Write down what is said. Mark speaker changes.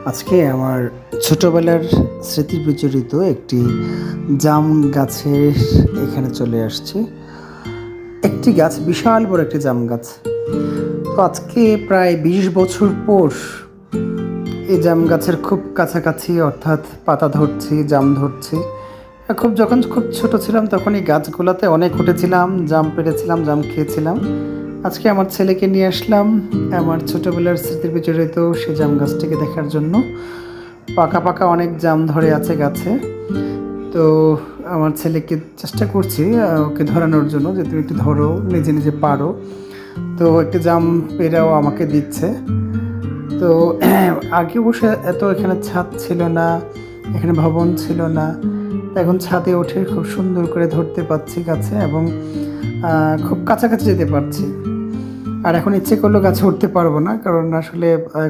Speaker 1: আজকে আমার ছোটবেলার স্মৃতি বিজড়িত একটি জাম গাছের এখানে চলে আসছি। একটি গাছ, বিশাল বড় একটি জাম গাছ। তো আজকে প্রায় 20 বছর পর এই জাম গাছের খুব কাছাকাছি, অর্থাৎ পাতা ধরছি, জাম ধরছি। যখন খুব ছোট ছিলাম তখন এই গাছগুলোতে অনেক উঠেছিলাম, জাম পেড়েছিলাম, জাম খেয়েছিলাম। আজকে আমার ছেলেকে নিয়ে আসলাম আমার ছোটবেলার স্মৃতি বিজড়িত সেই জাম গাছটিকে দেখার জন্য। পাকা পাকা অনেক জাম ধরে আছে গাছে। তো আমার ছেলেকে চেষ্টা করছি ওকে ধরানোর জন্য যে তুমি একটু ধরো, নিজে নিজে পারো। তো একটু জাম পেড়াও আমাকে দিচ্ছে। তো আগে বসে এত এখানে ছাদ ছিল না, এখানে ভবন ছিল না। এখন ছাদে উঠে খুব সুন্দর করে ধরতে পারছি গাছে, এবং খুব কাছাকাছি যেতে পারছি। আর এখন ইচ্ছে করলেও গাছে উঠতে পারবো না, কারণ আসলে